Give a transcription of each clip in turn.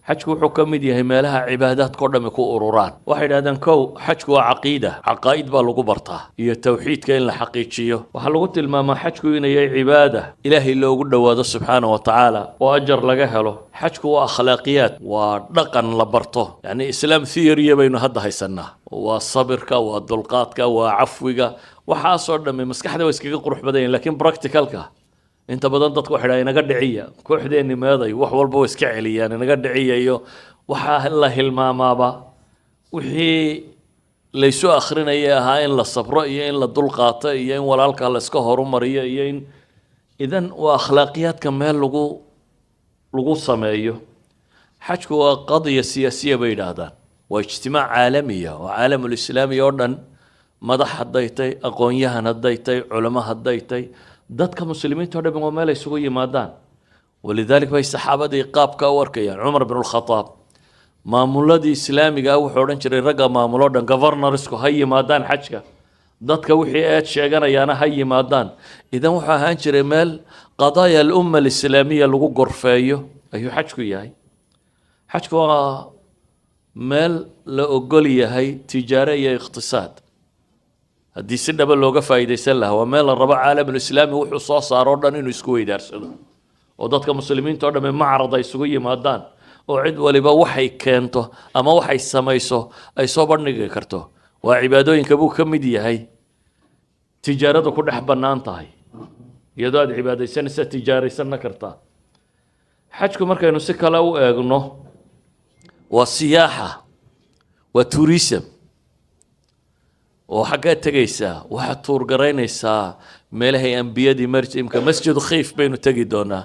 xajku wuxuu ka mid yahay meelaha cibaadaadka oo dhammi ku ururaan waxay yidhahdeen kow xajku waa caqiida caqaa'id baa lagu bartaa iyo tawxiidka in la xaqiijiyo waxaa lagu tilmaamaa xajku inay yahay cibaada ilaahay loogu dhowaado subxaanahu wa tacaala oo ajar laga helo xajku waa akhlaaqiyaad waa dhaqan la barto yacni islaam theory baynu hadda haysanaa waa sabirka waa dulqaadka waa cafwiga waxaasoo dhammi maskaxda waa iskaga qurux badan yihin laakiin practicalka inta badan dadku waxay dhahaan inaga dhiciya kooxdeenni meeday wax walba way iska celiyaan inaga dhiciya iyo waxaa la hilmaamaaba wixii laysu akhrinaya ahaa in la sabro iyo in la dulqaato iyo in walaalka la iska horumariyo iyo in idan waa akhlaaqiyaadka meel lagu sameeyo xajku waa qadiya siyaasiya bay yidhaahdaan waa ijtimaac caalamiya oo caalamulislaami oo dhan madax hadday tay aqoon-yahan hadday tay culamo hadday tay dadka muslimiinta oo dhan waa meel ay isugu yimaadaan walidaalika bay saxaabadii qaabka u arkayaan cumar bin alkhataab maamuladii islaamiga ah wuxuu odhan jiray ragga maamuloo dhan governorsku ha yimaadaan xajka dadka wixii eed sheeganayaana ha yimaadaan idan wuxuu ahaan jiray meel qadaaya alumma alislaamiya lagu gorfeeyo ayuu xajku yahay xajku waa meel la ogol yahay tijaaro iyo iqtisaad haddii si dhaba looga faa'iidaysan lahaa waa meel la rabo caalamulislaami wuxuu soo saaro o dhan inuu isku weydaarsado oo dadka muslimiinta o dhamme macrad ay isugu yimaadaan oo cid waliba waxay keento ama waxay samayso ay soo bandhigi karto waa cibaadooyinka buu ka mid yahay tijaarada ku dhex bannaan tahay iyadoo aad cibaadaysanaysa tijaaraysanna kartaa xajku markaynu si kale u eegno waa siyaaxa waa tourism oo xaggaa tegaysaa waxaad tuurgaraynaysaa meelahay ambiyadii marjimka masjidu khiif baynu tegi doonaa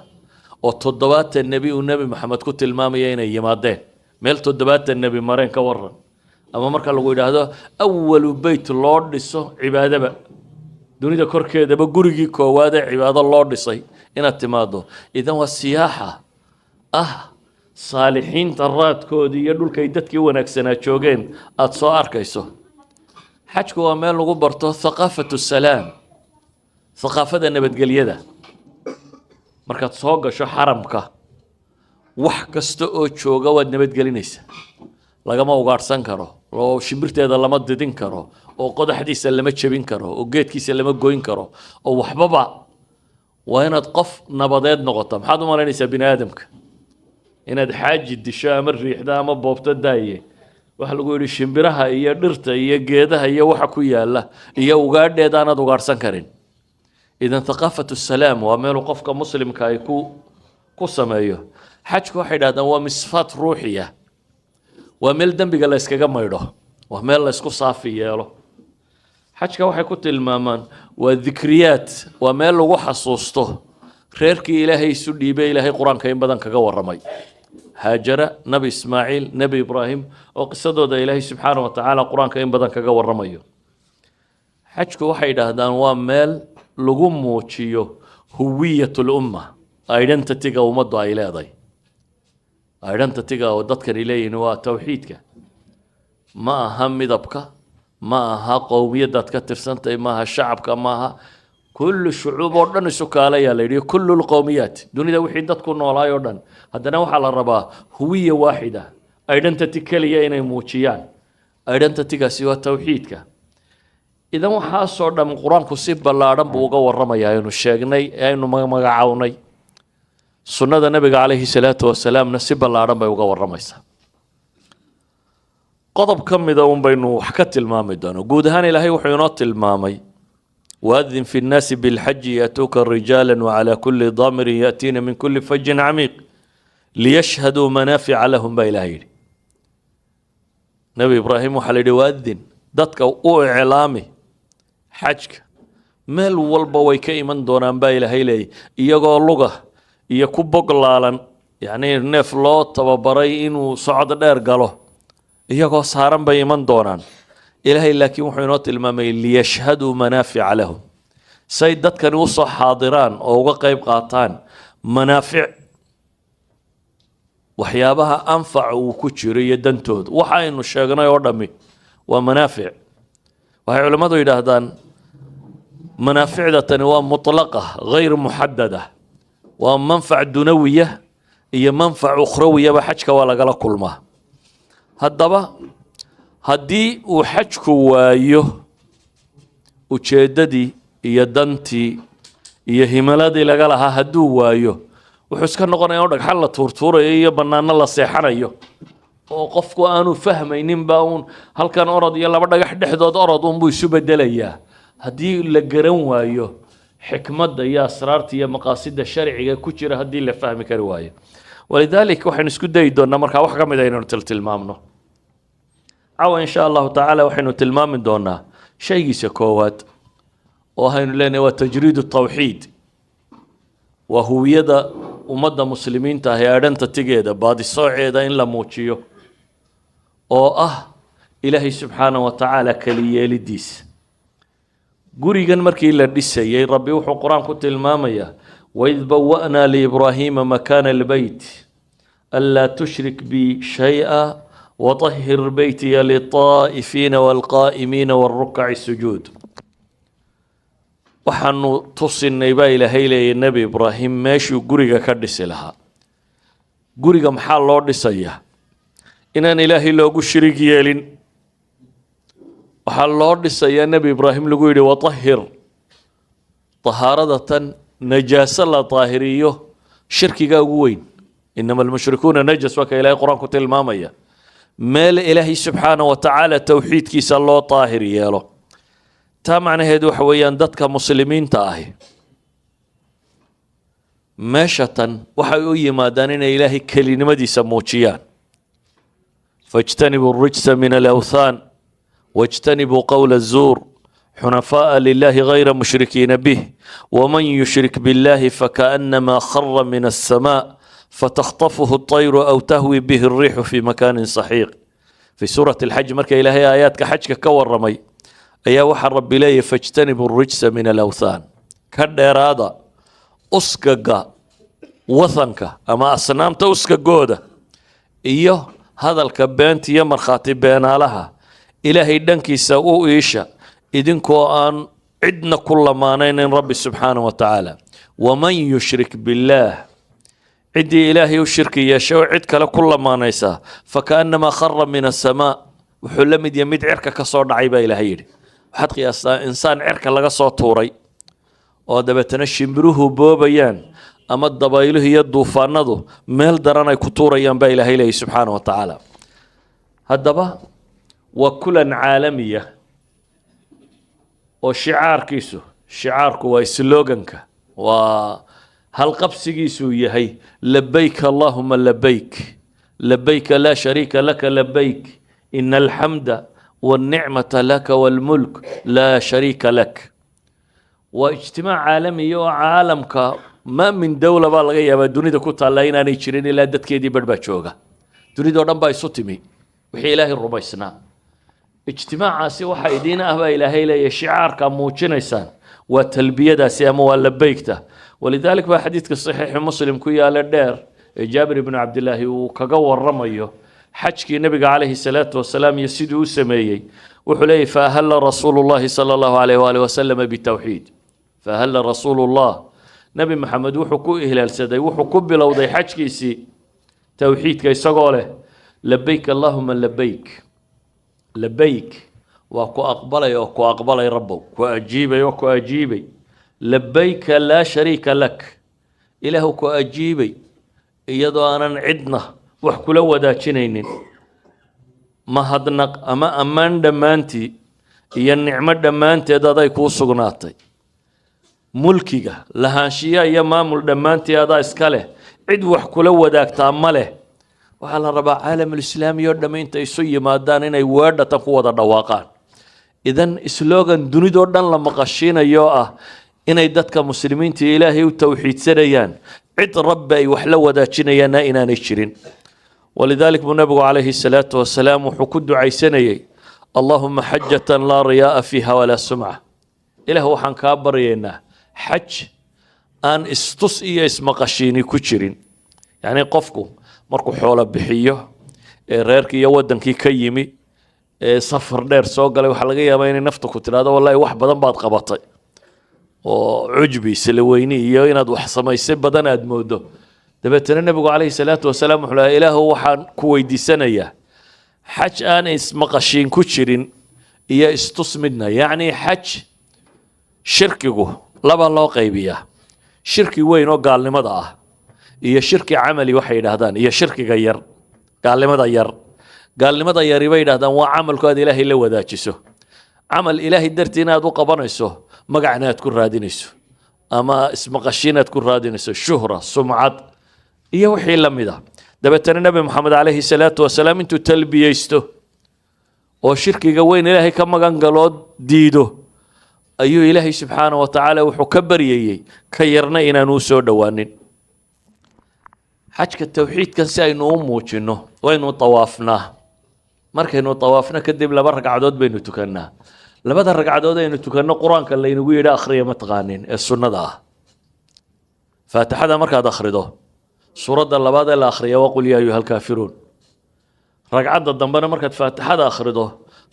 oo 70 nebi uu nebi maxamed ku tilmaamaya inay yimaadeen meel 70 nebi mareen ka waran ama marka lagu yidhaahdo awalu beyt loo dhiso cibaadaba dunida korkeedaba gurigii koowaad ee cibaado loo dhisay inaad timaado idan waa siyaaxa saalixiinta raadkoodii iyo dhulkay dadkii wanaagsanaa joogeen aad soo arkayso xajku waa meel lagu barto thaqaafatu salaam thaqaafada nabadgelyada markaad soo gasho xaramka wax kasta oo jooga waad nabadgelinaysaa lagama ugaadhsan karo oo shimbirteeda lama didin karo oo qodaxdiisa lama jebin karo oo geedkiisa lama goyn karo oo waxbaba waa inaad qof nabadeed noqoto maxaad u malaynaysaa bini aadamka inaad xaaji disho ama riixda ama boobto daaye waxa lagu yidhi shimbiraha iyo dhirta iyo geedaha iyo waxa ku yaala iyo ugaadheeda aanaad ugaadhsan karin idan thaqaafatu salaam waa meel qofka muslimka ay ku sameeyo xajku waxay yidhahdaan waa misfaat ruuxiya waa meel dembiga la iskaga maydho waa meel la isku saafi yeelo xajka waxay ku tilmaamaan waa dikriyaad waa meel lagu xasuusto reerkii ilaahay isu dhiibay ilaahay qur-aanka in badan kaga warramay haajara nabi ismaaciil nabi ibraahim oo qisadooda ilaahay subxaana wa tacaala qur-aanka in badan kaga warramayo xajku waxay yidhaahdaan waa meel lagu muujiyo huwiyat lumma identityga ummaddu ay leedahay identityga oo dadkani leeyihin waa tawxiidka ma aha midabka ma aha qowmiyadaad ka tirsantahay ma aha shacabka ma aha kullu shucuub oo dhan isu kaalayaa la yidhi kullu lqowmiyaat dunida wixii dadku noolaay oo dhan haddana waxaa la rabaa huwiya waaxida identity keliya inay muujiyaan identitygaasi waa tawxiidka idan waxaasoo dhan qur-aanku si ballaadhan buu uga warramayaa aynu sheegnay ee aynu magacawnay sunnada nabiga calayhi salaatu wasalaamna si ballaadhan bay uga warramaysaa qodob ka mida un baynu wax ka tilmaami doono guud ahaan ilaahay wuxuu inoo tilmaamay وأذن في الناس بالحج يأتوك رجالا وعلى كل ضامر يأتين من كل فج عميق ليشهدوا منافع لهم بإلهي نبي إبراهيم وحليل وأذن ضدك إعلامي حجك مال والبوي كيمن دونان بإلهي لي يقول لغة يكبق لالا يعني نفلو تببري إنو صعد دير قالوا يقول صارن بيمن دونان إلهي لكن وحينات المامي ليشهدوا منافع لهم سيد كان يوصى حاضران أو قيب قاطان منافع وحيابها أنفع وكتشري دنتود وحاين الشيغنا يوردمي ومنافع وهي علماء يدهدان منافع ذات مطلقة غير محددة ومنفع دنوية iyo manfac ukhrawiyaba xajka waa lagala kulmaa haddaba haddii uu xajku waayo ujeeddadii iyo dantii iyo himiladii laga lahaa hadduu waayo wuxuu iska noqonayaa oo dhagxan la tuurtuurayo iyo bannaano la seexanayo oo qofku aanu fahmayninba uun halkan orod iyo laba dhagax dhexdood orod uunbuu isu bedelayaa haddii la garan waayo xikmadda iyo asraarta iyo maqaasida sharciga ku jira haddii la fahmi kari waayo walidaalika waxaynu isku dayi doonnaa markaa wax ka mid a inaynu tilmaamno cawa insha allahu tacaala waxaynu tilmaami doonnaa shaygiisa koowaad oo haynu leenahay waa tajriid tawxiid waa huwiyada ummadda muslimiinta ah ee adhanta tigeeda baadisooceeda in la muujiyo oo ah ilaahay subxaana wa tacaala keliyeelidiisa gurigan markii la dhisayay rabbi wuxuu qur-aan ku tilmaamayaa waid bawa'naa liibraahiima makaana albeyt anlaa tushrik bi shay-a وطهر بيتي للطائفين والقائمين والركع السجود waxaanu tusinay baa ilaahay leeyay nebi ibraahim meeshuu guriga ka dhisi lahaa guriga maxaa loo dhisayaa inaan ilaahay loogu shirig yeelin waxaa loo dhisayaa nebi ibraahim lagu yidhi watahir tahaaradatan najaaso la daahiriyo shirkiga ugu weyn inama almushrikuuna najas waa ka ilaahay qur-aanku tilmaamaya meel ilaahay subxaana wa tacaala towxiidkiisa loo daahir yeelo taa macnaheedu waxa weeyaan dadka muslimiinta ahi meeshatan waxay u yimaadaan inay ilaahay kelinimadiisa muujiyaan fajtanibuu rijsa min alawthaan wajtanibuu qowla azuur xunafaa'a lilahi gayra mushrikiina bih waman yushrik billahi fakaanama khara min alsamaa فتخطفه الطير أو تهوي به الريح في مكان سحيق في سورة الحج مركا إلهي آيات كحج كور رمي أيا وحر رب إليه فاجتنبوا الرجس من الأوثان كدير هذا أسكا وثنك أما أصنام تأسكا جودة إيوه هذا الكبان تيمر خاطب بينا لها إلهي دنكي سوء إيشا إذنكو أن عدنا كل ما نين رب سبحانه وتعالى ومن يشرك بالله عدي إلهي والشرك يشوع عدك لكل ما نيسا فكأنما خر من السماء وحلمد يمد عركة كصور عيبا إلهي وحد إنسان عركة لغا صوت طوري ودبتنا شمبروه بوبيان أما الضبايله يدو فانضو ميل درانا كتورا ينبا إلهي سبحانه وتعالى هدبا وكلا عالمية وشعار كيسو شعارك ويسلوغنك هل قبسيسو يهي لبيك اللهم لبيك لبيك لا شريك لك لبيك إن الحمد والنعمة لك والملك لا شريك لك واجتماع عالمي وعالمك ما من دولة بالغية دوني كوتا لاينا نيشرين إلا دت كيدي برباتشوغا دوني دوران باي صوتمي وحي إلهي الربيسنا اجتماع عاسي وحيدين أهبا إلهي لي شعار كموشنيسان وتلبية دا سيامو لبيكته ولذلك بقى حديث الصحيح مسلم كويا للدير جابر بن عبد الله وكقور رميه حجكي النبي عليه الصلاة والسلام يسيدو سميي وحلي فأهل رسول الله صلى الله عليه وآله وسلم بالتوحيد فأهل رسول الله نبي محمد وحكو إهلال سدي وحكو بلوضي حجكي سي توحيد كي سقوله لبيك اللهم لبيك لبيك وكو أقبلي وكو أقبلي ربك وأجيبي وكو أجيبي لبيك لا شريك لك إلهك أجيبي إيضا أنا عدنا وحكو لو داتشنين ما هدنق أما أمان دمانتي إيا النعمة دمانتي هذا يكون سقناتي ملكيك لهانشيا يا مامل دمانتي هذا إسكاله عد وحكو لو داك تأمله وعلى ربع عالم الإسلام يردمين تيسوي ما دانين يورد تقوى الدواقان إذن إسلوغان دوني دوردان لما قشينا يوآ inay dadka muslimiinta ilaahay u tawxiidsanayaan cid rabbi ay wax la wadaajinayaan inaanay jirin ولذلك النبي عليه الصلاة والسلام وحكد عيسني اللهم حجة لا رياء فيها ولا سمعة إله وحن كابرينا حج أن استصئي اسم قشيني كتشرين يعني قفكو مركو حول بحيه ريركي يودن كي كيمي سفر دير سوقلي وحلقية بين نفتك وتلاده والله واحد بدن بعد قبطي وعجبي سلويني iyo inaad wax samaysay badan aad moodo dabeetana nabigu calayhi salaatu wasalaam wuxuu lahaa ilaahu waxaan ku weydiisanayaa xaj aan ismaqashiin ku jirin iyo istus midna yacni xaj shirkigu laba loo qaybiyaa shirki weyn oo gaalnimada ah iyo shirki camali waxay yidhaahdaan iyo shirkiga yar gaalnimada yari bay yidhahdaan waa camalku aad ilaahay la wadaajiso camal ilaahay dartii inaad u qabanayso magacna aad ku raadinayso ama ismaqashiin aad ku raadinayso shuhra sumcad iyo wixii la mid ah dabeetana nabi maxamed calayhi salaatu wasalaam intuu talbiyeysto oo shirkiga weyn ilaahay ka magan galoo diido ayuu ilaahay subxaanahu wa tacaala wuxuu ka baryayey ka yarna inaanu u soo dhowaanin xajka tawxiidkan si aynu u muujinno waynu tawaafnaa markaynu tawaafno kadib 2 ragcadood baynu tukannaa 2 ragcadood aynu tukanno qur-aanka laynagu yidhi akhriya ma taqaanin ee sunnada ah faatixada markaad akhrido suuradda labaad ee la akhriya waqul yaa ayuha alkaafiruun ragcadda dambena markaad faatixada akhrido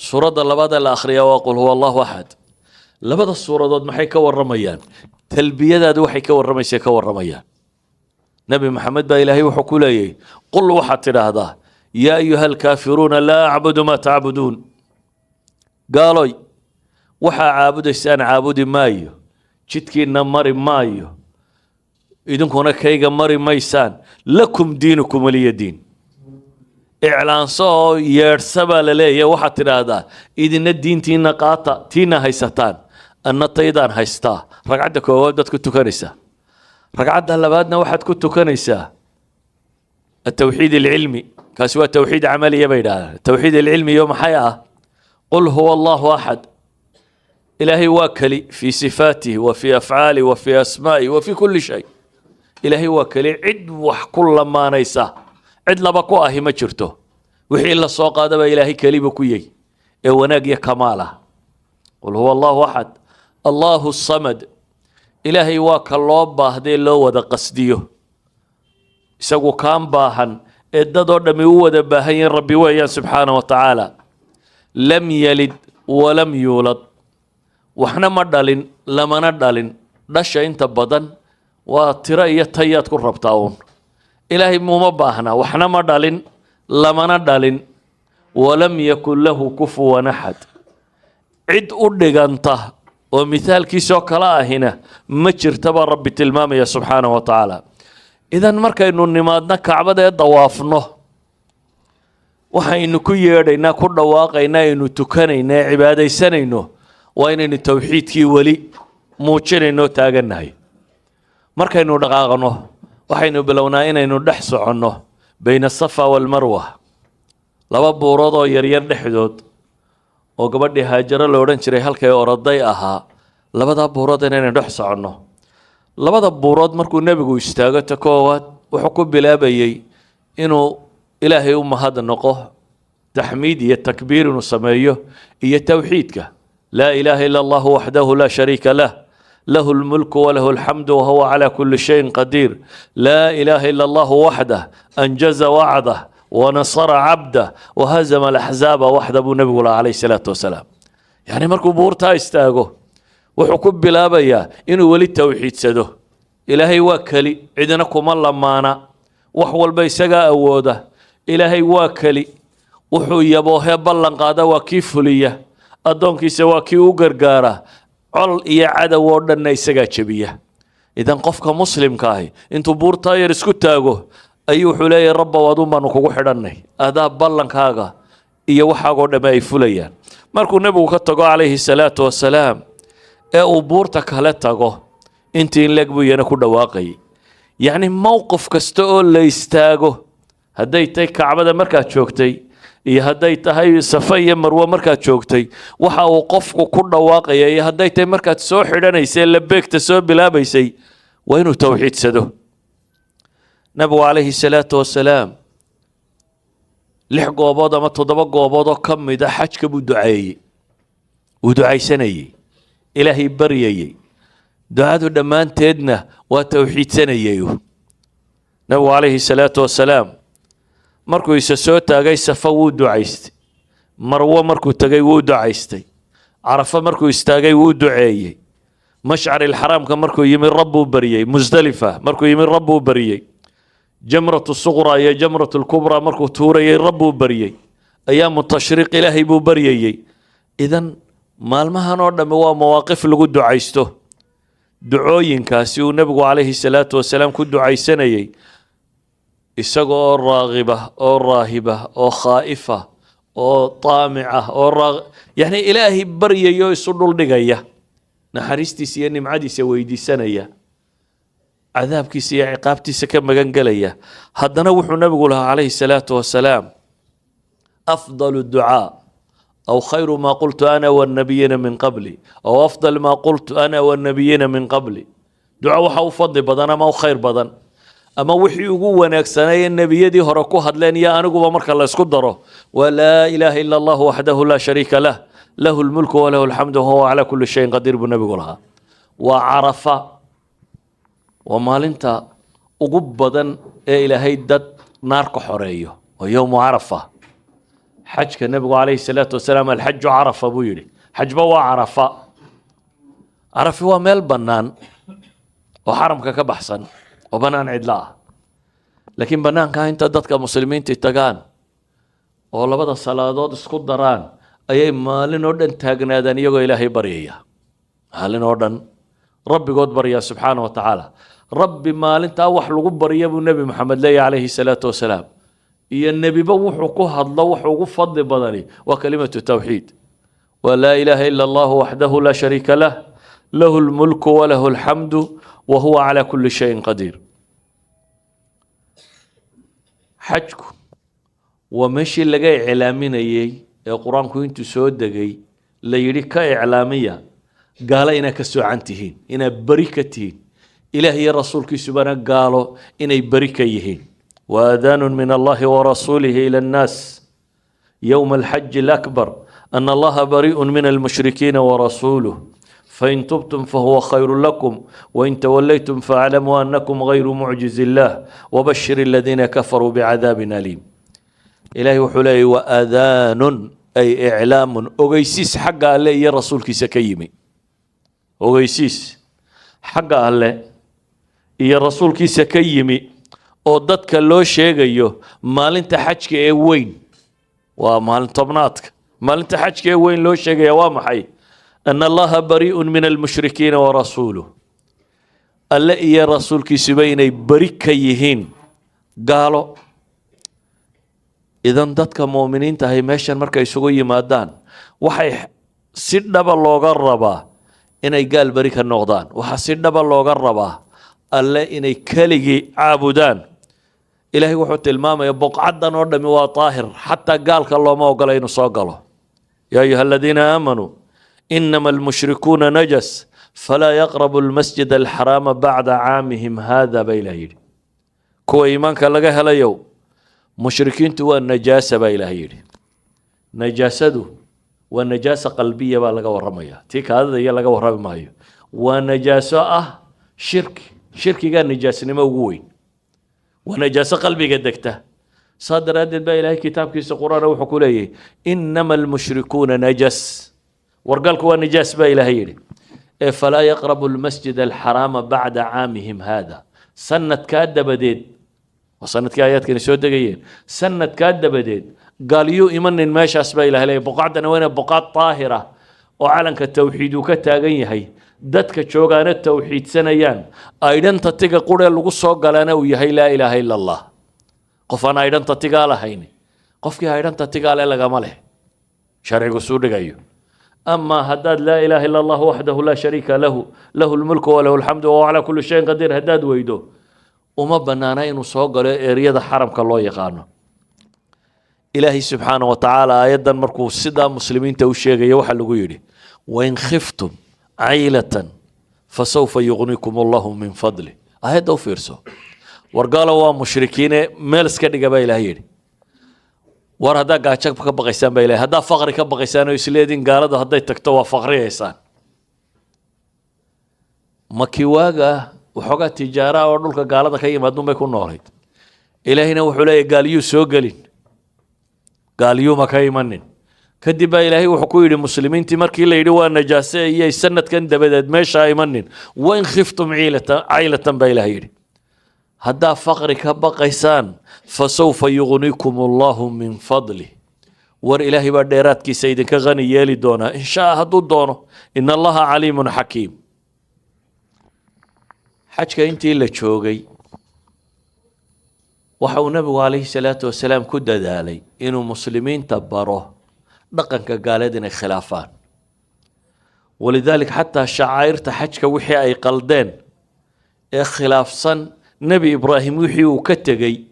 suuradda labaad ee la akhriya waqul huwa allahu axad labada suuradood maxay ka warramayaan talbiyadaadu waxay ka warramaysaa ka warramayaan nabi maxamed baa ilaahay wuxuu ku leeyahay qul waxaad tidhaahdaa yaa ayuha alkaafiruuna laa acbudu maa tacbuduun gaaloy waxaa caabudaysaan caabudi maayo jidkiinna mari maayo idinkuna kayga mari maysaan lakum diinukum waliya diin iclaanso oo yeedhsa baa la leeyahay waxaad tidhaahdaa idina diintiinna qaata tiina haysataan anna taydaan haystaa ragcadda koowaad baad ku tukanaysaa ragcadda labaadna waxaad ku tukanaysaa التوحيد العلمي كاسوا توحيد عملي يبيدا التوحيد العلمي يوم حياة قل هو الله أحد إلهي واكلي في صفاته وفي أفعاله وفي أسمائه وفي كل شيء إلهي واكلي عد وحكل ما نيسا عد لبقوا أهي ما جرته وحي إلا الصوق هذا إلهي كليبكوي وناقيا كماله قل هو الله أحد الله الصمد إلهي واكل باهدي لو ودا قصديه isagoo kaan baahan ee dadoo dhammi u wada baahan yihiin rabbi weeyaan subxaana wa tacaala lam yalid walam yuulad waxna ma dhalin lamana dhalin dhasha inta badan waa tiro iyo tayaad ku rabtaa uun ilaahay muuma baahna waxna ma dhalin lamana dhalin walam yakun lahu kufuwan axad cid u dhiganta oo mithaalkiisoo kala ahina ma jirtaba rabbi tilmaamaya subxaana wa tacaala idan markaynu nimaadna kacbada ee dawaafno waxaynu ku yeedhaynaa ku dhawaaqaynaa aynu tukanaynaa ee cibaadaysanayno waa inaynu tawxiidkii weli muujinayno taagannahay markaynu dhaqaaqno waxaynu bilownaa inaynu dhex soconno bayna asafa waalmarwa 2 buurood oo yaryar dhexdood oo gabadhii haajaro la odhan jiray halkay oroday ahaa 2 buurood inaynu dhex soconno 2 buurood markuu nebigu istaago ta koowaad wuxuu ku bilaabayay inuu ilaahay u mahad noqo taxmiid iyo takbiir inuu sameeyo iyo tawxiidka laa ilaaha ila allahu waxdahu laa shariika lah له الملك وله الحمد وهو على كل شيء قدير لا إله إلا الله وحده أنجز وعده ونصر عبده وهزم الأحزاب وحده أبو نبي الله عليه الصلاة والسلام يعني مركو بورتا استاغو وحكب بلابيا إنه ولي التوحيد سدو إلهي واكلي عدنكم الله مانا وحوال بيساقا أوده إلهي واكلي وحو يبوه بلن قادا وكيف ليه أدونكي سواكي وقرقارا col iyo cadow oo dhanna isagaa jabiya idan qofka muslimka ahi intuu buurtaa yar isku taago ayuu wuxuu leeyahay rabba waadun baanu kugu xidhannay adaa ballankaaga iyo waxaagoo dhamme ay fulayaan markuu nebigu ka tago calayhi salaatu wasalaam ee uu buurta kale tago intii in leeg buu iyana ku dhawaaqayay yacni mowqif kasta oo la istaago hadday tahay kacbada markaad joogtay iyo hadday tahay safa iyo marwo markaad joogtay waxa uu qofku ku dhawaaqaya iyo hadday tahay markaad soo xidhanaysay labeegta soo bilaabaysay waa inuu tawxiidsado nabigu calayhi salaatu wasalaam 6 goobood ama 7 goobood oo ka mid ah xajka buu duceeyey wuu ducaysanayey ilaahay baryayey ducadu dhammaanteedna waa tawxiidsanayey nabigu calayhi salaatu wasalaam markuu isa soo taagay safa wuu ducaystay marwo markuu tagay wuu ducaystay carafa markuu istaagay wuu duceeyey mashcar ilxaraamka markuu yimi rabbuu baryey musdalifa markuu yimi rabbuu baryey جمرة الصغرى يا جمرة الكبرى مركو توري ربو بريي أيام التشريق إلهي بو بريي إذن maalmahan oo dhammi waa mawaaqif lagu ducaysto ducooyinkaasi uu nabigu calayhi salaatu wasalaam ku ducaysanayay isagoo raagiba oo raahiba oo khaa'ifa oo taamica oo yani ilaahay baryayo isu dhuldhigaya naxariistiisa iyo nimcadiisa weydiisanaya cadaabkiisa iyo ciqaabtiisa ka magan gelaya haddana wuxuu nabigu lahaa calayhi salaatu wasalaam afdalu ducaa أو خير ما قلت أنا والنبيين من قبلي أو أفضل ما قلت أنا والنبيين من قبلي دعاء وحا فضل بدن أما خير بدن أما وحي يقول ونكسني النبي دي هركو هدلين يا أنا قوة مركا الله اسكدره ولا إله إلا الله وحده لا شريك له له الملك وله الحمد وهو على كل شيء قدير بالنبي قولها وعرف وما لنت أقب بدن إلى هيدت نارك حريه ويوم عرفه حج النبي عليه الصلاة والسلام الحج عرفة بويلي حج بوا عرفة عرفة هو ميل بنان وحرمك كبحسن وبنان عدلاه لكن بنان كان انت ضدك مسلمين تتقان والله بدا الصلاة اسكت دران اي مالين ودن تاقنادان يقو الهي بريا مالين ودن ربي قد بريا سبحانه وتعالى ربي مالين تاوح لقب بريا بالنبي محمد لي عليه الصلاة والسلام iyo nabiba wuxuu ku hadlo wuxuu ugu fadli badani waa kalimatu tawxiid ولا إله إلا الله وحده لا شريك له له الملك وله الحمد وهو على كل شيء قدير حجك ومشي لقى إعلامين القرآن كنت سود دقي ليريك إعلامية قال إنك سعنتهين إن بركتهين إلهي رسولك سبحانه قالوا إن بركيهين وأذان من الله ورسوله إلى الناس يوم الحج الأكبر أن الله بريء من المشركين ورسوله فإن تبتم فهو خير لكم وإن توليتم فاعلموا أنكم غير معجز الله وبشر الذين كفروا بعذاب أليم إلهي وحلي وأذان أي إعلام أغيسيس حق الله يا رسولك سكيمي أغيسيس حق الله يا رسولك سكيمي oo dadka loo sheegayo maalinta xajka ee weyn waa maalinta tobnaadka maalinta xajka ee weyn loo sheegaya waa maxay an allaha bari'un min almushrikiina wa rasuluhu alla iyo rasuulkiisuba inay bari ka yihiin gaalo idan dadka muuminiinta ahi meeshan markay isugu yimaadaan waxay si dhaba looga rabaa inay gaal bari ka noqdaan waxa si dhaba looga rabaa alle inay keligii caabudaan إلهي وحوت الماما يبقى عدن ودمي وطاهر حتى قال الله ما وقال إنه صاقله يا أيها الذين آمنوا إنما المشركون نجس فلا يقربوا المسجد الحرام بعد عامهم هذا بإلهي كو إيمانك لقاها ليو مشركين توا النجاسة بإلهي نجاسته والنجاسة قلبية بلقى ورمية تيك هذا يلقى ورمية ونجاسة شرك قال نجاسة موجوين ونجاسة قلبي قدكته صادر هذا الباقي إلهي كتاب كيس قرآن وحكوا لي إنما المشركون نجس ورقالك هو نجاس باقي إلهي فلا يقرب المسجد الحرام بعد عامهم هذا سنة كاد بديد وسنة كآيات كان يسود دقيقين سنة كاد بديد قال يو إيمان ماشي أسباقي إلهي بقعدنا وين بقعد طاهرة وعلنك التوحيد وكتاقين هي dadka joogaana tawxiid sanayaan aydanta tiga qura lagu soo galana uu yahay la ilaaha illa allah qofana aydanta tiga lahayn qofkii aydanta tiga laga ma leh sharcigu soo dhigayo amma hadad la ilaaha illa allah wahdahu la sharika lahu lahu almulku wa lahu alhamdu wa ala kulli shay'in qadir hadad weydo uma banaana inuu soo galo eeriyada xaramka loo yaqaano ilaahi subhanahu wa ta'ala ayadan markuu sida muslimiinta u sheegay waxa lagu yiri wa in khiftum عيلة فسوف يغنيكم الله من فضله هذا وفيرسو ورقالوا مشركين ميلس كدغا با إلهي ور هدا قاچك كبقيسان با إلهي هدا فقر كبقيسان ويسليدين قالده هدا تكتوا فقري هيسان مكيواغا وحوغا تجارة ودولك قالده كيمادون باي كنوليد إلهينا وحو لي قال يو سو غلين قال يو ما كيمانين كدب إلهي وحكوا للمسلمين تمركي اللي يدوا النجاسة هي السنة كان دبدت ماشى إيمانين وين خفتم عيلة بإلهي هدا فقر كبقيسان فسوف يغنيكم الله من فضله ور إلهي بديرات كي سيد كغني يلي دونا إن شاء هدو دونه إن الله عليم حكيم حجك أنت إلا تشوقي وحو نبي عليه الصلاة والسلام كد دالي إنه مسلمين تبروه دقن كقالدين خلافان ولذلك حتى شعائر تحجك وحي أي قلدين خلاف صن نبي إبراهيم وحي وكتغي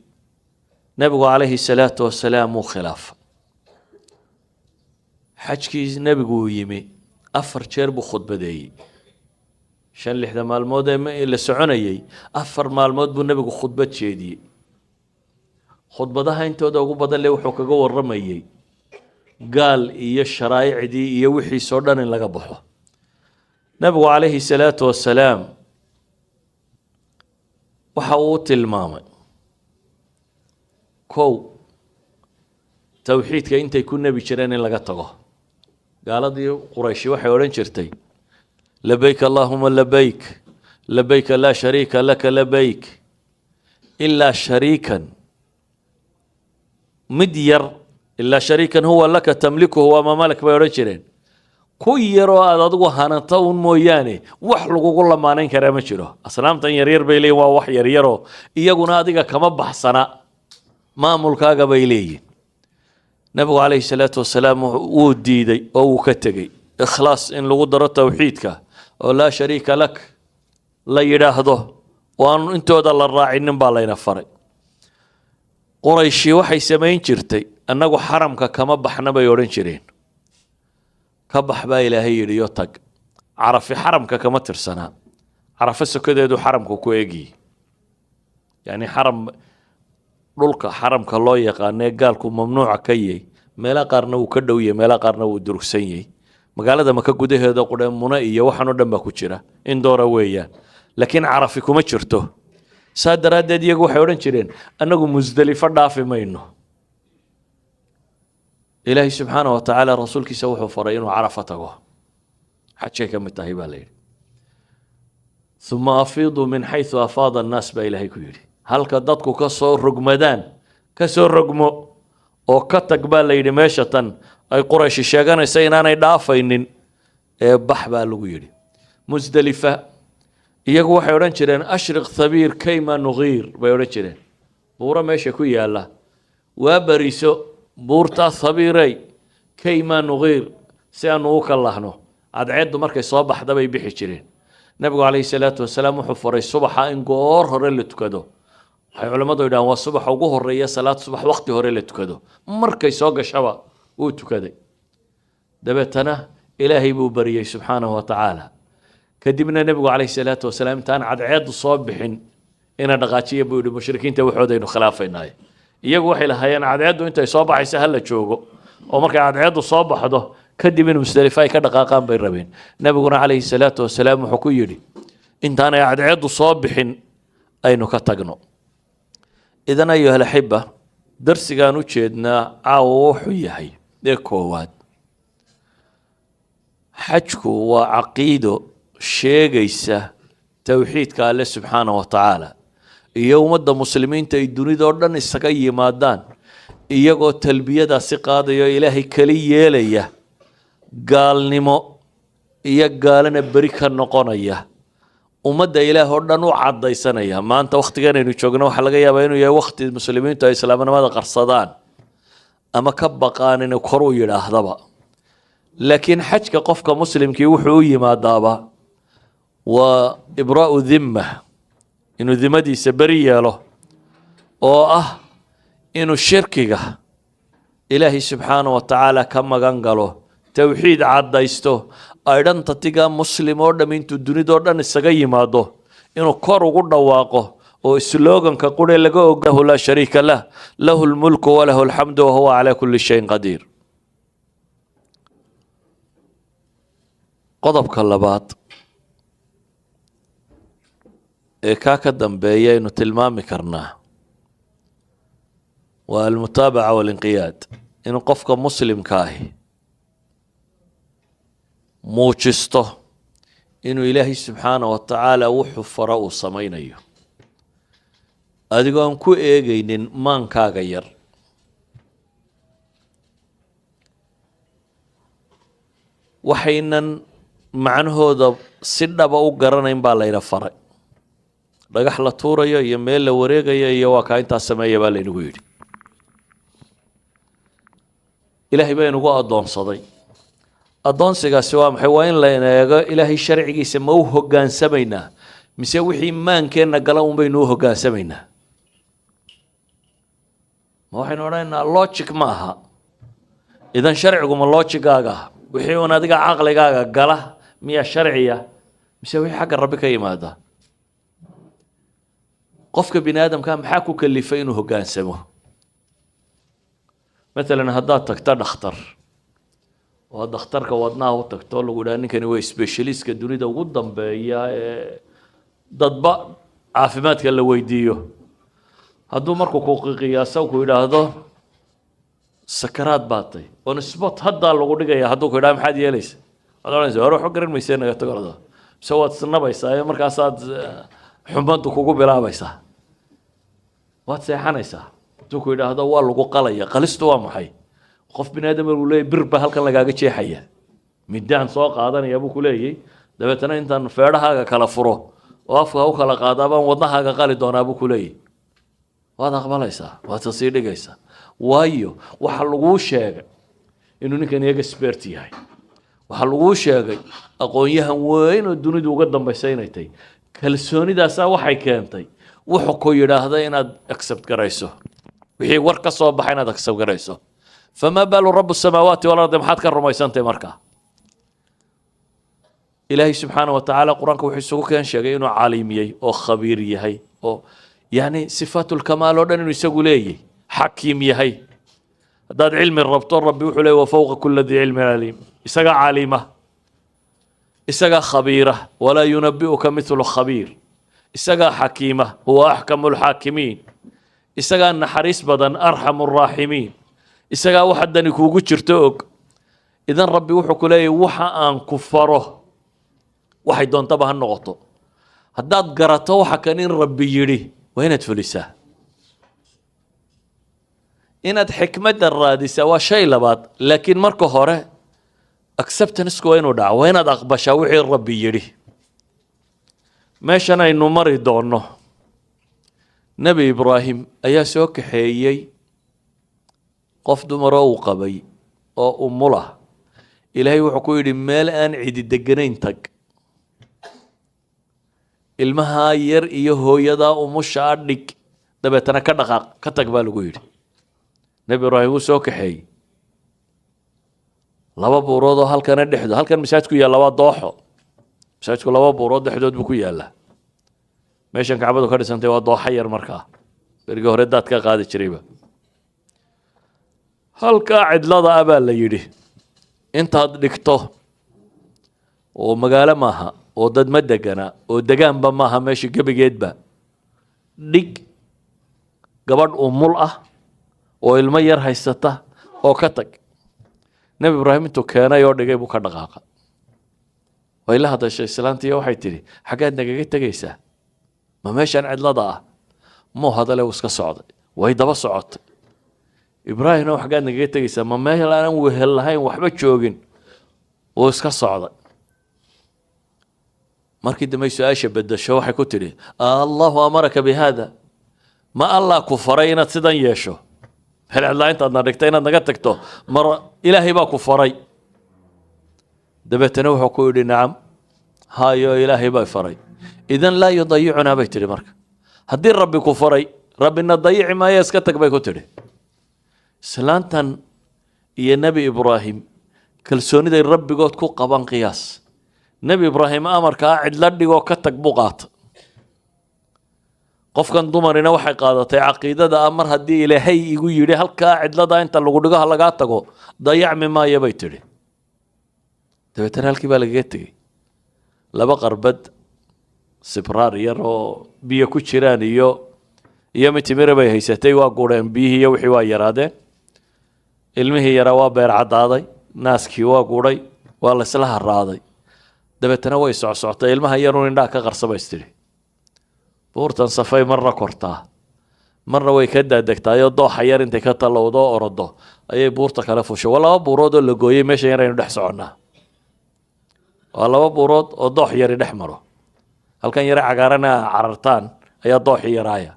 نبي عليه الصلاة والسلام خلاف حجكي نبي يمي أفر شرب خطبة دي شان لحدا مالمود إلا سعوني أفر مالمود بو نبي خطبة شيدي خطبة ده انتو دوغو بدل لو حكاقو الرمي قال إيا الشرائع دي إيا وحي سودان إن لغا بحو نبي عليه الصلاة والسلام وحاوت الماما كو توحيدك انت يكون نبي شرين إن لغا تغو قال دي قريشي وحي ورين شرتي لبيك اللهم لبيك لبيك لا شريك لك لبيك إلا شريكا مدير إلا شريكا هو لك تملكه وما ملك بيورجرين كويرو أدو هانتون موياني وحلقو كل ما ننكر مجرو أسلام تنيرير بيلي ووح يريرو إيقونا ديك كما بحسنا ما ملكاك بيلي نبي عليه الصلاة والسلام وديدي أو كتغي إخلاص إن لغو درو توحيدك ولا شريك لك لا يراهدو وأن انتو دل الراعي نمبالا ينفري قريشي waxay samayn jirtay annagu xaramka kama baxna bay oran jireen ka bax baa ilaahay yiri tag carafi xaramka kama tirsana carafa sokadeedu xaramku ku eegi yani xaram dhulka xaramka loo yaqaan ee gaalku mamnuuca ka yahay meela qaarna uu ka dhow yahay meela qaarna uu durugsan yahay magaalada maka gudaheeda qudheemuna iyo waxaan oo dhan ba ku jira in doora weeyaan laakiin carafi kuma jirto saadaradeed iyagu waxay oran jireen anagu musdalifa dhaafi mayno ilaahi subhanahu wa ta'ala rasuulkiisa wuxuu faray inuu carafa tago xajka kamid tahay baa leeyahay thumma afiidu min haythu afaada an-nas ba ilaahi ku yiri halka dadku ka soo rogmadaan ka soo rogmo oo ka tag baa leeyahay meesha tan ay quraysh sheeganaysa inaanay dhaafaynin ee bax baa lagu yiri musdalifa iyagu waxay oran jireen ashriq thabiir kayma nughir bay oran jireen buura meesha ku yaala waa bariso buurta thabiiray kayma nughir si aanu u kalahno adceedu markay soo baxda bay bixi jireen nabigu calayhi salaatu wasalaam wuxuu faray subaxa in goor hore la tukado waxay culimadu yidhahdaan waa subaxa ugu horeeya salaad subax waqti hore la tukado markay soo gashaba uu tukaday dabeetana ilaahay buu bariyay subxaanahu wa tacaala kadibna nabigu calayhi salaatu wasalaam intaan cadceedu soo bixin ina dhaqaajiya buu yidhi mushrikiinta waxoodaynu khilaafaynaaye iyagu waxay lahaayeen cadceedu intay soo baxaysa ha la joogo oo markay cadceedu soo baxdo kadib in musdalifa ay ka dhaqaaqaan bay rabeen nabiguna calayhi salaatu wasalaam wuxuu ku yidhi intaanay cadceedu soo bixin aynu ka tagno idan ayuha alaxiba darsigaan u jeednaa caawa wuxuu yahay ee koowaad xajku waa caqiido sheegaysa tawxiidka alle subxaanahu wa tacaala iyo ummadda muslimiinta ay dunida oo dhan isaga yimaadaan iyagoo talbiyadaasi qaadaya oo ilaahay kali yeelaya gaalnimo iyo gaalana beri ka noqonaya ummadda ilaah oo dhan u caddaysanaya maanta wakhtigan aynu joogno waxaa laga yaabaa inuu yahay wakhti muslimiintu ay islaamnimada qarsadaan ama ka baqaan inuu kor u yidhaahdaba laakiin xajka qofka muslimkii wuxuu u yimaadaaba waa ibraa'u dhimma inuu dimadiisa beri yeelo oo ah inuu shirkiga ilaahay subxaanahu wa tacaala ka magan galo tawxiid caddaysto identityga muslim oo dham intuu dunidoo dhan isaga yimaado inuu kor ugu dhawaaqo oo sloganka qure laga ogaho laa shariika lah lahu lmulku walahu alxamdu wahuwa calaa kulli shayin qadiir qodobka labaad ee kaa ka dambeeya aynu tilmaami karnaa waa almutaabaca walinqiyaad inuu qofka muslimka ahi muujisto inuu ilaahay subxaanahu wa tacaala wuxuu faro uu samaynayo adigoo aan ku eegaynin maankaaga yar. waxaynan macnahooda si dhaba u garanayn baa layna faray. dhagax la tuurayo iyo meel la wareegayo iyo waa kaa intaas sameeya baa laynagu yidhi. ilaahay baa inugu addoonsaday. addoonsigaasi waa maxay? waa in layna eego ilaahay sharcigiisa ma u hoggaansamaynaa mise wixii maankeenna gala un baynu u hoggaansamaynaa. ma waxaynu odhanaynaa logic ma aha, idan sharciguma logigaaga wixii un adiga caqligaaga gala miyaa sharciya mise wixii xagga rabbi ka yimaada? qofka bini aadamka maxaa ku kalifay inuu hoggaansamo? مثلا haddaad tagto dhakhtar oo dhakhtarka wadnaha u tagto lagu dhaha ninkani waa specialistka dunida ugu dambeeya ee dadba caafimaadka la weydiiyo, hadduu markuu ku qiyaaso ku yidhaahdo sakaraad baatay on spot haddaa lagu dhigaya, hadduu ku yidhaha maxaad yeelaysa? waad odhanaysa hore waxu garan maysa naga tago ordo, mise waad isnabaysaa ee markaasaad xumaddu kugu bilaabaysaa, waad seexanaysaa. hadduu ku yidhaahdo waa lagu qalaya, qalistu waa maxay? qof bini aadam uu leeyahay bir baa halkan lagaaga jeexaya, middaan soo qaadanaya buu ku leeyahay, dabeetana intaan feedhahaaga kala furo oo afka u kala qaadaa baan wadnahaaga qali doonaa buu ku leeyahay. waad aqbalaysaa, waad sii dhigaysaa. waayo waxa laguu sheegay inuu ninkan iyaga expert yahay, waxa laguu sheegay aqoon-yahan weyn oo dunidu uga dambaysay inay tahay. kalsoonidaasaa waxay keentay wuxuu ku yidhaahda inaad accept garayso, wixii war ka soo baxay inaad accept garayso. famaa baalu rabu samaawaati walardi, maxaad ka rumaysantahay markaa? ilaahay subxaana wa tacaala qur-aanka wuxuu isugu keen sheegay inuu caliimiyey oo khabiir yahay oo yani sifaatulkamaal oo dhan inuu isagu leeyahy, xakiim yahay. haddaad cilmi rabto rabbi wuxuu leeyay wafawqa kula dii cilmin caliim. isagaa caliima, isagaa khabiira, walaa yunabi'uka mithlu khabiir. isagaa xakiima, huwa axkamu lxaakimiin. isagaa naxariis badan, arxamu raaximiin. isagaa wax haddani kuugu jirto og. idan rabbi wuxuu ku leeyahy waxa aan ku faro waxay doontaba ha noqoto, haddaad garato waxa kan in rabbi yidhi waa inaad fulisaa. inaad xikmadda raadisaa waa shay labaad, laakiin marka hore acceptanceku waa inuu dhaco, waa inaad aqbashaa wixii rabbi yidhi. meeshan aynu mari doonno, nebi ibraahim ayaa soo kaxeeyey qof dumaroo uu qabay oo umulah. ilaahay wuxuu ku yidhi meel aan cidi deganayn tag, ilmahaa yar iyo hooyadaa umushaa dhig, dabeetana ka dhaqaaq, ka tag baa lagu yidhi. nebi ibraahim wuu soo kaxeeyey. laba buuroodoo halkana dhexdo, halkan masaajidku yaalla waa dooxo. masaajidku laba buurood dhexdood buu ku yaallaa. meeshan kacbadu ka dhisantay waa dooxa yar markaa, berigii hore daad ka qaadi jirayba. halkaa cidlada ah baa la yidhi intaad dhigto, oo magaalo maaha, oo dad ma degana, oo degaanba maaha meesha gebigeedba, dhig gabadh umul ah oo ilmo yar haysata oo ka tag. nebi ibraahim intuu keenay oo dhigay buu ka dhaqaaqa. way la hadashay islaantiiyo waxay tidhi xaggaad nagaga tegaysaa? ma meeshan cidlada ah? muu hadale uu iska socday, way daba socotay. ibraahimna xaggaad nagaga tegaysaa? ma meel aanan wehel lahayn, waxba joogin, uu iska socday. markii dambe su-aasha bedasho waxay ku tidhi allahu amaraka bi haada, ma allah ku faray inaad sidan yeesho? xilcidlaa intaadna dhigtay inaad naga tagto, mar ilaahay baa ku faray. dabeetana wuxuu ku yidhi nacam, hayo ilaahay baa faray. idan laa yudayicunaa bay tidhi. marka haddii rabbi ku faray, rabbina dayici maayo, iska tag bay ku tidhi. islaantan iyo nebi ibraahim kalsooniday rabbigood ku qaban qiyaas. nebi ibraahim amarkaa cidla dhigoo ka tag buu qaata. qofkan dumarina waxay qaadatay caqiidada ah mar haddii ilaahay igu yidhi halkaa cidlada inta lagu dhigo ha lagaa tago, dayacmi maayo bay tidhi. dabeetana halkii baa lagaga tegey. laba qarbad sibraar yar oo biyo ku jiraan iyo mitimire bay haysatay, waa gureen biyihii iyo wixii waa yaraadeen. ilmihii yaraa waa beer caddaaday, naaskii waa gudhay, waa la isla haraaday. dabeetana way socsocotay, ilmaha yarun indhaha ka qarsabays tidhi. buurtan safay marna kortaa, marna way ka daadegtaayoo dooxa yar intay ka tallowdo orodo ayay buurta kala fushay waa laba buurood oo la gooyey meesha yaraynu dhex soconnaa waa laba buurood oo doox yari dhex maro halkan yare cagaarana carartaan ayaa dooxii yaraaya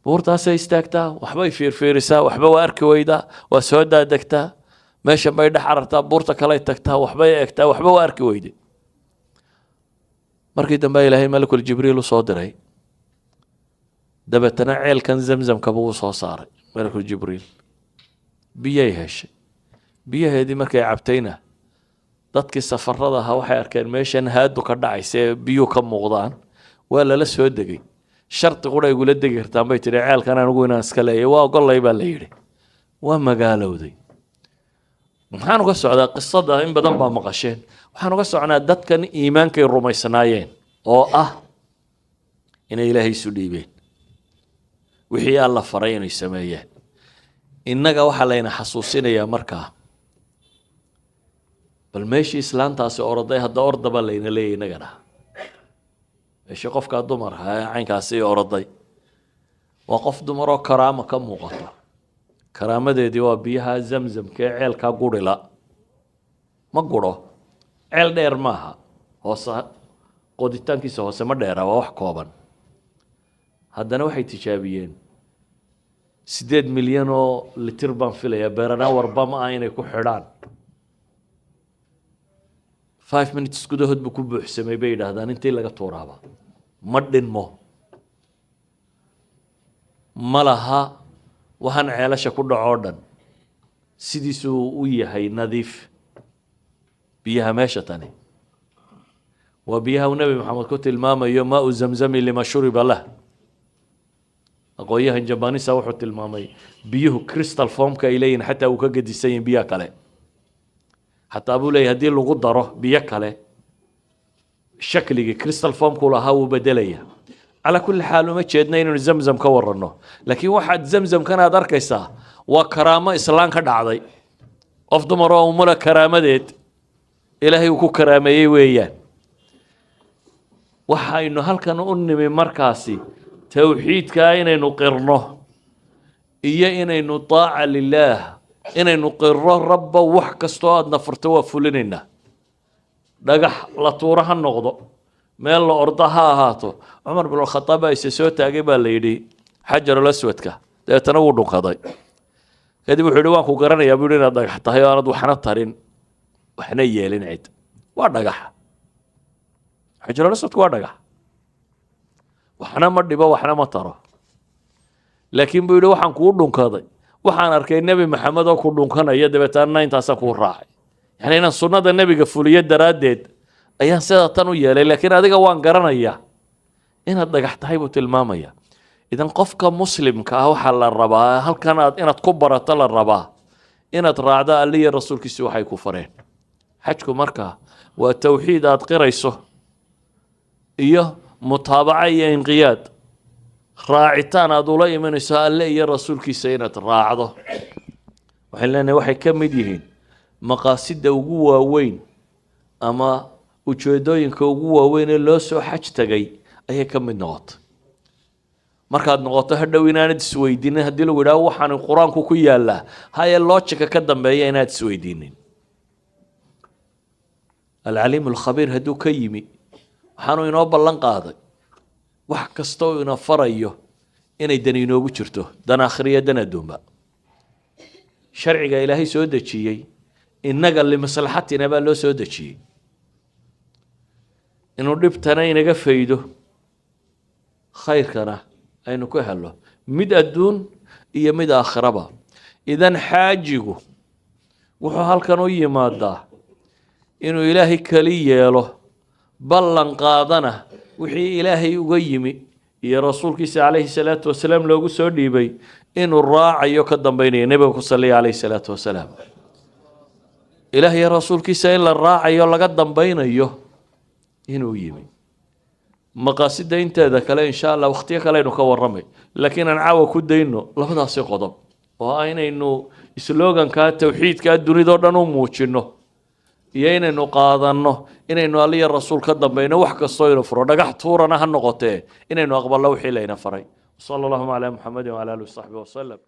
buurtaasay istaagtaa waxbay fiirfiirisaa waxba waa arki weydaa waa soo daadegtaa meeshan bay dhex carartaa buurta kaley tagtaa waxbay eegtaa waxba waa arki weyday markii dambe ilaahay malakul jibriil u soo diray dabeetana ceelkan zamzamkaba uu soo saaray malakul jibriil biyay heshay biyaheedii markay cabtayna dadkii safarada ahaa waxay arkeen meeshan haadu ka dhacaysa ee biyuhu ka muuqdaan waa lala soo degay sharti qura igula degi kartaan bay tidhi ceelkan anigu inaan iska leeyay waa ogollay baa la yidhi waa magaalowday maxaan uga socdaa qisada in badan baa maqasheen waxaan uga socnaa dadkan iimaankay rumaysnaayeen oo ah inay ilaahay isu dhiibeen wixii alla faray inay sameeyeen innaga waxaa layna xasuusinayaa markaa bal meeshii islaantaasi oroday hadda ordaba layna leeyahy innagana meeshii qofkaa dumar caynkaasi oroday waa qof dumar oo karaama ka muuqata karaamadeedii waa biyaha zamzamka ee ceelkaa gurila ma guro ceel dheer maaha hoose qoditaankiisa hoose ma dheera waa wax kooban haddana waxay tijaabiyeen 8 milyan oo litir baan filayaa beeranaa warba ma ah inay ku xidhaan 5 minutes gudahood buu ku buuxsamay bay yidhaahdaan intii laga tuuraaba ma dhinmo ma laha waxaan ceelasha ku dhacoo dhan sidiisuu u yahay nadiif biyaha meesha tani waa biyaha uu nebi maxamed ku tilmaamayo maa u zamzami lima shuriba lah aqoonyahan jabanisa wuxuu tilmaamay biyuhu crystal formka ay leeyihin xataa uu ka gedisan yihin biyaha kale xataa buu leeyahay haddii lagu daro biyo kale shakligii crystal formku lahaa wuu bedelaya على كل حال وما جدنا إنه زمزم كورنه لكن واحد زمزم كان هذا ركيسة وكرامة إسلام كدعضي أفضل مرة وملا كرامة ديت إلهي وكو كرامة ويان وحا إنه هل كان أني من مركاسي توحيد كاين إنه قرنه إيا إنه طاعة لله إنه نقره رب وحك استواد نفرتوا فلننا دقح لطورها النغضو meel la orda ha ahaato cumar bin khataab ay soo taagay baa la yidhi xajar al-aswadka deetana wuu dhunkaday kadib wuxuu yidhi waan ku garanayaa buu inaad dhagax tahay oo aanad waxna tarin waxna yeelin cid waa dhagax xajar al-aswadku waa dhagax waxna ma dhibo waxna ma taro laakiin buu yidhi waxaan kuu dhunkaday waxaan arkay nebi maxamed oo ku dhunkanaya dabeetana intaasaan kuu raacay yani inaan sunnada nebiga fuliyo daraaddeed ayaan sidaa tan u yeelay laakiin adiga waan garanayaa inaad dhagax tahay buu tilmaamaya idan qofka muslimka ah waxaa la rabaa halkan inaad ku barato la rabaa inaad raacdo alle iyo rasuulkiisa waxay ku fareen xajku markaa waa tawxiid aad qirayso iyo mutaabaca iyo inqiyaad raacitaan aad ula imanayso alle iyo rasuulkiisa inaad raacdo waxaan leenahay waxay ka mid yihiin maqaasida ugu waaweyn ama ujeedooyinka ugu waaweyn ee loo soo xaj tagay ayay ka mid noqotay markaad noqoto hadhow inaanad isweydiinin haddii lagu yidhaaho waxaan qur-aanku ku yaallaa haye loojika ka dambeeya inaad isweydiinin alcaliim alkhabiir hadduu ka yimi waxaanu inoo ballan qaaday wax kasta oo ina farayo inay dani inoogu jirto dan akhriya dan adduunba sharciga ilaahay soo dejiyey innaga limaslaxatina baa loo soo dejiyey inuu dhibtana inaga faydo khayrkana aynu ku helo mid adduun iyo mid aakhiraba idan xaajigu wuxuu halkan u yimaadaa inuu ilaahay kali yeelo ballan qaadana wixii ilaahay uga yimi iyo rasuulkiisa calayhi salaatu wasalaam loogu soo dhiibay inuu raacayo ka dambaynayo nebiga ku saliya calayhi salaatu wasalaam ilaahay iyo rasuulkiisa in la raacayo laga dambaynayo inuu yimi maqaasida inteeda kale insha Allah waqtiga kale aynu ka waramay laakiin aan caawa ku dayno labadaas qodob oo aynaynu sloganka tawxiidka dunida oo dhan u muujino iyo inaynu qaadano inaynu Alle rasuul ka dambayno wax kasto inuu furo dhagax tuurana ha noqotee inaynu aqbalno wixii layna faray صلى الله على محمد وعلى آله وصحبه وسلم.